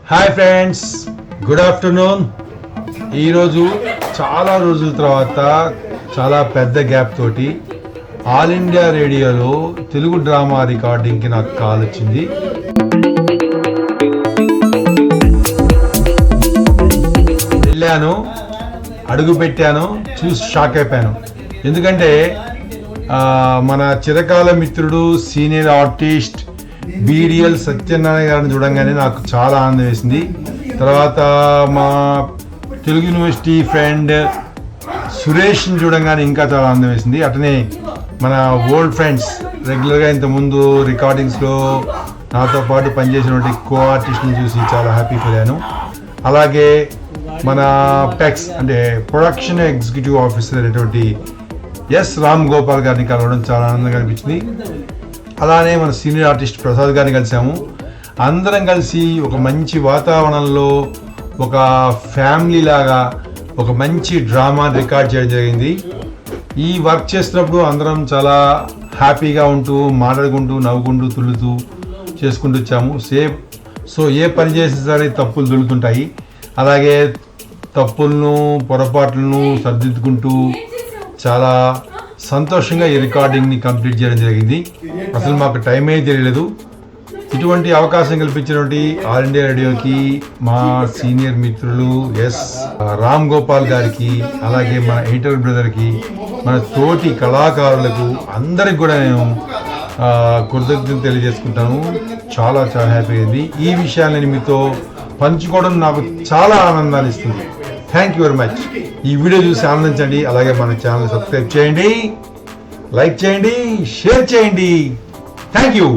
Hi friends, good afternoon. ఈరోజు చాలా రోజుల తర్వాత చాలా పెద్ద గ్యాప్ తోటి ఆల్ ఇండియా రేడియోలో తెలుగు డ్రామా రికార్డింగ్కి నాకు కాల్ వచ్చింది. వెళ్ళాను, అడుగు పెట్టాను, చూసి షాక్ అయిపోయాను. ఎందుకంటే మన చిరకాల మిత్రుడు సీనియర్ ఆర్టిస్ట్ బీడిఎల్ సత్యనారాయణ గారిని చూడంగానే నాకు చాలా ఆనందం వేసింది. తర్వాత మా తెలుగు యూనివర్సిటీ ఫ్రెండ్ సురేష్ని చూడంగానే ఇంకా చాలా ఆనందం వేసింది. అట్లనే మన ఓల్డ్ ఫ్రెండ్స్, రెగ్యులర్గా ఇంతకుముందు రికార్డింగ్స్లో నాతో పాటు పనిచేసినటువంటి కో ఆర్టిస్ట్ని చూసి చాలా హ్యాపీ ఫీల్ అయ్యాను. అలాగే మన పెక్స్ అంటే ప్రొడక్షన్ ఎగ్జిక్యూటివ్ ఆఫీసర్ అయినటువంటి ఎస్ రామ్ గోపాల్ గారిని కలవడం చాలా ఆనందంగా అనిపించింది. అలానే మన సీనియర్ ఆర్టిస్ట్ ప్రసాద్ గారిని కలిసాము. అందరం కలిసి ఒక మంచి వాతావరణంలో ఒక ఫ్యామిలీ లాగా ఒక మంచి డ్రామా రికార్డ్ చేయడం జరిగింది. ఈ వర్క్ చేస్తున్నప్పుడు అందరం చాలా హ్యాపీగా ఉంటూ, మాట్లాడుకుంటూ, నవ్వుకుంటూ, తుల్లుతూ చేసుకుంటూ వచ్చాము. సో ఏ పని చేసినా సరే తప్పులు దొరుకుతుంటాయి. అలాగే తప్పులను, పొరపాట్లను సర్దిద్దుకుంటూ చాలా సంతోషంగా ఈ రికార్డింగ్ని కంప్లీట్ చేయడం జరిగింది. అసలు మాకు టైమే తెలియలేదు. ఇటువంటి అవకాశం కల్పించినటువంటి ఆల్ ఇండియా రేడియోకి, మా సీనియర్ మిత్రులు ఎస్ రామ్ గోపాల్ గారికి, అలాగే మన ఎడిటర్ బ్రదర్కి, మన తోటి కళాకారులకు అందరికి కూడా నేను కృతజ్ఞతలు తెలియజేసుకుంటాను. చాలా చాలా హ్యాపీ అయింది. ఈ విషయాన్ని మీతో పంచుకోవడం నాకు చాలా ఆనందాన్ని ఇస్తుంది. Thank you very much. ఈ వీడియో చూసి ఆనందించండి. అలాగే మన ఛానల్ సబ్స్క్రైబ్ చేయండి, లైక్ చేయండి, షేర్ చేయండి. Thank you.